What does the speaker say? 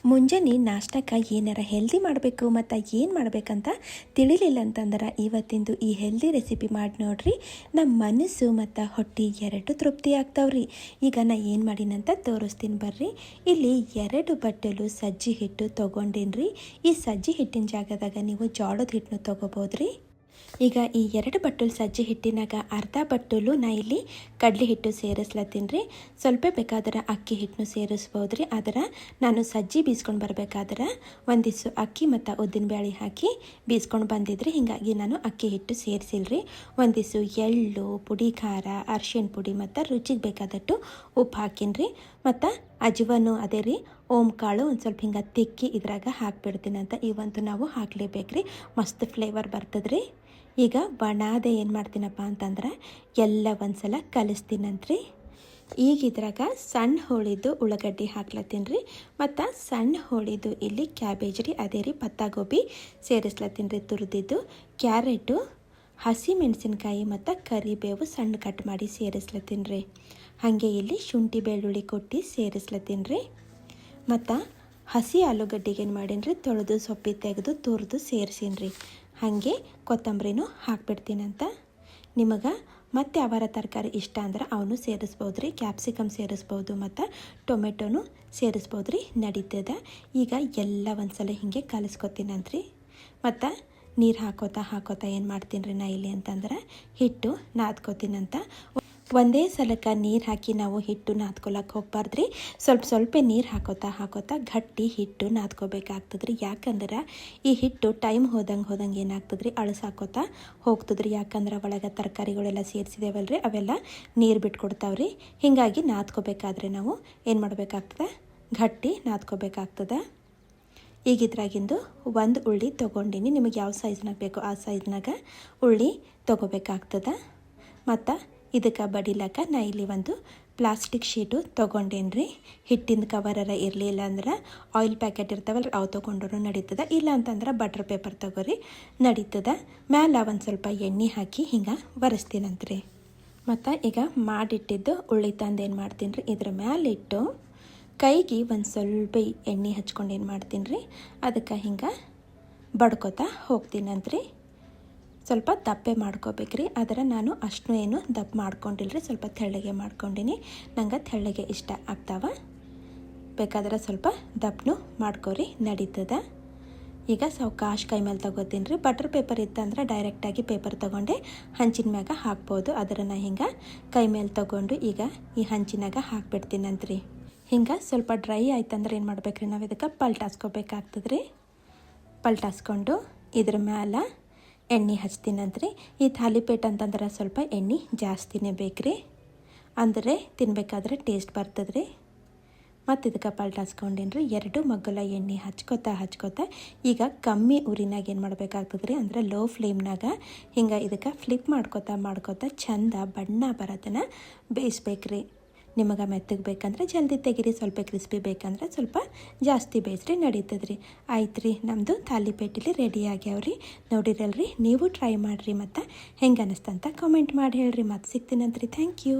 ಮುಂಜಾನೆ ನಾಷ್ಟಕ್ಕೆ ಏನಾರ ಹೆಲ್ದಿ ಮಾಡಬೇಕು ಮತ್ತು ಏನು ಮಾಡಬೇಕಂತ ತಿಳಿಲಿಲ್ಲ ಅಂತಂದ್ರೆ ಇವತ್ತಿಂದು ಈ ಹೆಲ್ದಿ ರೆಸಿಪಿ ಮಾಡಿ ನೋಡ್ರಿ. ನಮ್ಮ ಮನಸ್ಸು ಮತ್ತು ಹೊಟ್ಟೆ ಎರಡು ತೃಪ್ತಿ ಆಗ್ತಾವ್ರಿ. ಈಗ ನಾ ಏನು ಮಾಡಿನಂತ ತೋರಿಸ್ತೀನಿ ಬರ್ರಿ. ಇಲ್ಲಿ 2 ಬಟ್ಟಲು ಸಜ್ಜಿ ಹಿಟ್ಟು ತೊಗೊಂಡೇನ್ರಿ. ಈ ಸಜ್ಜಿ ಹಿಟ್ಟಿನ ಜಾಗದಾಗ ನೀವು ಜೋಳದ ಹಿಟ್ಟನ್ನು ತೊಗೋಬೋದ್ರಿ. ಈಗ ಈ 2 ಬಟ್ಟಲು ಸಜ್ಜಿ ಹಿಟ್ಟಿನಾಗ ಅರ್ಧ ಬಟ್ಟಲು ನಾ ಇಲ್ಲಿ ಕಡಲೆ ಹಿಟ್ಟು ಸೇರಿಸ್ಲತ್ತೀನಿ ರೀ. ಸ್ವಲ್ಪ ಬೇಕಾದ್ರೆ ಅಕ್ಕಿ ಹಿಟ್ಟನ್ನು ಸೇರಿಸ್ಬೋದ್ರಿ. ಆದರೆ ನಾನು ಸಜ್ಜಿ ಬೀಸ್ಕೊಂಡು ಬರಬೇಕಾದ್ರೆ ಒಂದಿಷ್ಟು ಅಕ್ಕಿ ಮತ್ತು ಉದ್ದಿನಬೇಳೆ ಹಾಕಿ ಬೀಸ್ಕೊಂಡು ಬಂದಿದ್ರಿ. ಹೀಗಾಗಿ ನಾನು ಅಕ್ಕಿ ಹಿಟ್ಟು ಸೇರಿಸಿಲ್ರಿ. ಒಂದಿಷ್ಟು ಎಳ್ಳು ಪುಡಿ, ಖಾರ, ಅರಿಶಿಣ ಪುಡಿ ಮತ್ತು ರುಚಿಗೆ ಬೇಕಾದಟ್ಟು ಉಪ್ಪು ಹಾಕಿನ್ರಿ. ಮತ್ತು ಅಜ್ವನು ಅದೇ ರೀ, ಕಾಳು ಒಂದು ಸ್ವಲ್ಪ ಹಿಂಗೆ ತಿಕ್ಕಿ ಇದ್ರಾಗ ಹಾಕಿಬಿಡ್ತೀನಿ ಅಂತ. ಇವಂತೂ ನಾವು ಹಾಕಲೇಬೇಕ್ರಿ, ಮಸ್ತ್ ಫ್ಲೇವರ್ ಬರ್ತದ್ರಿ. ಈಗ ಬಣಾದೆ ಏನು ಮಾಡ್ತೀನಪ್ಪ ಅಂತಂದ್ರೆ ಎಲ್ಲ ಒಂದ್ಸಲ ಕಲಿಸ್ತೀನಂತ್ರಿ. ಈಗ ಇದ್ರಾಗ ಸಣ್ಣ ಹೋಳಿದ್ದು ಉಳ್ಳಾಗಡ್ಡಿ ಹಾಕ್ಲತ್ತೀನಿ ರೀ. ಮತ್ತು ಸಣ್ಣ ಹೋಳಿದ್ದು ಇಲ್ಲಿ ಕ್ಯಾಬೇಜ್ ರೀ, ಅದೇ ರೀ ಪತ್ತಾ ಗೋಬಿ ಸೇರಿಸ್ಲತ್ತೀನಿ ರೀ ತುರಿದಿದ್ದು. ಕ್ಯಾರೆಟು, ಹಸಿ ಮೆಣಸಿನ್ಕಾಯಿ ಮತ್ತು ಕರಿಬೇವು ಸಣ್ಣ ಕಟ್ ಮಾಡಿ ಸೇರಿಸ್ಲತ್ತೀನಿ ರೀ. ಹಾಗೆ ಇಲ್ಲಿ ಶುಂಠಿ ಬೆಳ್ಳುಳ್ಳಿ ಕೊಟ್ಟು ಸೇರಿಸ್ಲತ್ತೀನಿ ರೀ. ಮತ್ತು ಹಸಿ ಆಲೂಗಡ್ಡೆಗೆ ಏನು ಮಾಡೀನಿ ರೀ, ತೊಳೆದು ಸೊಪ್ಪಿ ತೆಗೆದು ತುರಿದು ಸೇರಿಸೀನಿ ರೀ. ಹಾಗೆ ಕೊತ್ತಂಬರಿನೂ ಹಾಕ್ಬಿಡ್ತೀನಂತ. ನಿಮಗೆ ಮತ್ತು ಯಾವಾರ ತರಕಾರಿ ಇಷ್ಟ ಅಂದ್ರೆ ಅವನು ಸೇರಿಸ್ಬೋದು ರೀ. ಕ್ಯಾಪ್ಸಿಕಮ್ ಸೇರಿಸ್ಬೋದು ಮತ್ತು ಟೊಮೆಟೊನು ಸೇರಿಸ್ಬೋದು ರೀ, ನಡೀತದೆ. ಈಗ ಎಲ್ಲ ಒಂದ್ಸಲ ಹೀಗೆ ಕಲಿಸ್ಕೊತೀನಂತ್ರಿ. ಮತ್ತು ನೀರು ಹಾಕೋತಾ ಏನು ಮಾಡ್ತೀನಿ ರೀ ನಾ ಇಲ್ಲಿ ಅಂತಂದ್ರೆ ಹಿಟ್ಟು ನಾದ್ಕೋತೀನಂತ. ಒಂದೇ ಸಲಕ್ಕೆ ನೀರು ಹಾಕಿ ನಾವು ಹಿಟ್ಟು ನಾದ್ಕೊಳಕ್ಕೆ ಹೋಗ್ಬಾರ್ದ್ರಿ. ಸ್ವಲ್ಪ ನೀರು ಹಾಕೋತಾ ಗಟ್ಟಿ ಹಿಟ್ಟು ನಾದ್ಕೋಬೇಕಾಗ್ತದ್ರಿ. ಯಾಕಂದ್ರೆ ಈ ಹಿಟ್ಟು ಟೈಮ್ ಹೋದಂಗೆ ಏನಾಗ್ತದ್ರಿ, ಅಳಸಾಕೋತಾ ಹೋಗ್ತದ್ರಿ. ಯಾಕಂದ್ರೆ ಒಳಗೆ ತರಕಾರಿಗಳೆಲ್ಲ ಸೇರಿಸಿದೇವಲ್ರಿ, ಅವೆಲ್ಲ ನೀರು ಬಿಟ್ಕೊಡ್ತಾವ್ರಿ. ಹೀಗಾಗಿ ನಾದ್ಕೋಬೇಕಾದ್ರೆ ನಾವು ಏನು ಮಾಡಬೇಕಾಗ್ತದೆ, ಗಟ್ಟಿ ನಾದ್ಕೋಬೇಕಾಗ್ತದೆ. ಈಗ ಇದ್ರಾಗಿಂದು 1 ಉಳ್ಳಿ ತೊಗೊಂಡಿನಿ. ನಿಮಗೆ ಯಾವ ಸೈಜ್ನಾಗ ಬೇಕೋ ಆ ಸೈಜ್ನಾಗ ಉಳ್ಳಿ ತೊಗೋಬೇಕಾಗ್ತದೆ. ಮತ್ತು ಇದಕ್ಕೆ ಬಡಿಲಕ್ಕ ನಾ ಇಲ್ಲಿ ಒಂದು ಪ್ಲಾಸ್ಟಿಕ್ ಶೀಟು ತೊಗೊಂಡೇನಿ ರೀ. ಹಿಟ್ಟಿನ ಕವರರ ಇರಲಿಲ್ಲ ಅಂದ್ರೆ ಆಯಿಲ್ ಪ್ಯಾಕೆಟ್ ಇರ್ತಾವಲ್ರಿ, ಅವು ತೊಗೊಂಡ್ರೂ ನಡೀತದೆ. ಇಲ್ಲ ಅಂತಂದ್ರೆ ಬಟರ್ ಪೇಪರ್ ತೊಗೋರಿ, ನಡೀತದೆ. ಮ್ಯಾಲ ಒಂದು ಸ್ವಲ್ಪ ಎಣ್ಣೆ ಹಾಕಿ ಹಿಂಗೆ ಒರೆಸ್ತೀನಂತ್ರಿ. ಮತ್ತು ಈಗ ಮಾಡಿಟ್ಟಿದ್ದು ಉಳ್ಳಿ ತಂದು ಏನು ಮಾಡ್ತೀನಿ ರೀ, ಇದ್ರ ಮ್ಯಾಲಿಟ್ಟು ಕೈಗೆ ಒಂದು ಸ್ವಲ್ಪ ಎಣ್ಣೆ ಹಚ್ಕೊಂಡು ಏನು ಮಾಡ್ತೀನಿ ರೀ, ಅದಕ್ಕೆ ಹಿಂಗೆ ಬಡ್ಕೋತಾ ಹೋಗ್ತೀನಂತ್ರಿ. ಸ್ವಲ್ಪ ದಪ್ಪೆ ಮಾಡ್ಕೋಬೇಕ್ರಿ. ಆದರೆ ನಾನು ಅಷ್ಟು ಏನು ದಪ್ಪ ಮಾಡ್ಕೊಂಡಿಲ್ರಿ, ಸ್ವಲ್ಪ ತೆಳ್ಳಗೆ ಮಾಡ್ಕೊಂಡಿನಿ. ನಂಗೆ ತೆಳ್ಳಗೆ ಇಷ್ಟ ಆಗ್ತಾವ. ಬೇಕಾದ್ರೆ ಸ್ವಲ್ಪ ದಪ್ಪನು ಮಾಡ್ಕೊರಿ, ನಡೀತದೆ. ಈಗ ಸಾವಕಾಶ ಕೈ ಮೇಲೆ ತೊಗೋತೀನಿ ರೀ. ಬಟರ್ ಪೇಪರ್ ಇತ್ತಂದ್ರೆ ಡೈರೆಕ್ಟಾಗಿ ಪೇಪರ್ ತೊಗೊಂಡೆ ಹಂಚಿನ ಮ್ಯಾಗ ಹಾಕ್ಬೋದು. ಅದನ್ನು ಹಿಂಗೆ ಕೈ ಮೇಲೆ ತೊಗೊಂಡು ಈಗ ಈ ಹಂಚಿನಾಗ ಹಾಕ್ಬಿಡ್ತೀನಂತ್ರಿ. ಹಿಂಗೆ ಸ್ವಲ್ಪ ಡ್ರೈ ಆಯ್ತಂದ್ರೆ ಏನು ಮಾಡ್ಬೇಕ್ರಿ, ನಾವು ಇದಕ್ಕೆ ಪಲ್ಟಾಸ್ಕೋಬೇಕಾಗ್ತದ್ರಿ. ಪಲ್ಟಾಸ್ಕೊಂಡು ಇದ್ರ ಮ್ಯಾಲೆ ಎಣ್ಣೆ ಹಚ್ತೀನಂತ್ರಿ. ಈ ತಾಲಿಪೇಟ್ ಅಂತಂದ್ರೆ ಸ್ವಲ್ಪ ಎಣ್ಣೆ ಜಾಸ್ತಿನೇ ಬೇಕ್ರಿ, ಅಂದರೆ ತಿನ್ಬೇಕಾದ್ರೆ ಟೇಸ್ಟ್ ಬರ್ತದ್ರಿ. ಮತ್ತು ಇದಕ್ಕೆ ಪಲ್ಟಾಸ್ಕೊಂಡಿನಿ ರೀ. 2 ಮಗ್ಗಲ ಎಣ್ಣೆ ಹಚ್ಕೋತಾ ಈಗ ಕಮ್ಮಿ ಉರಿನಾಗ ಏನು ಮಾಡಬೇಕಾಗ್ತದ್ರಿ, ಅಂದ್ರೆ ಲೋ ಫ್ಲೇಮ್ನಾಗ ಹಿಂಗೆ ಇದಕ್ಕೆ ಫ್ಲಿಪ್ ಮಾಡ್ಕೋತಾ ಚಂದ ಬಣ್ಣ ಬರೋದನ್ನು ಬೇಯಿಸ್ಬೇಕ್ರಿ. ನಿಮಗೆ ಮೆತ್ತಗೆ ಬೇಕಂದ್ರೆ ಜಲ್ದಿ ತೆಗಿರಿ, ಸ್ವಲ್ಪ ಕ್ರಿಸ್ಪಿ ಬೇಕಂದ್ರೆ ಸ್ವಲ್ಪ ಜಾಸ್ತಿ ಬೇಯಿಸ್ರಿ, ನಡೀತದ್ರಿ. ಆಯ್ತು ರೀ, ನಮ್ಮದು ತಾಲಿಪೇಟಿಲಿ ರೆಡಿ ಆಗ್ಯಾವ್ರಿ. ನೋಡಿರಲ್ರಿ, ನೀವು ಟ್ರೈ ಮಾಡಿರಿ ಮತ್ತು ಹೆಂಗೆ ಅನ್ನಿಸ್ತಂತ ಕಾಮೆಂಟ್ ಮಾಡಿ ಹೇಳ್ರಿ. ಮತ್ತೆ ಸಿಗ್ತೀನಂತ್ರಿ. Thank you.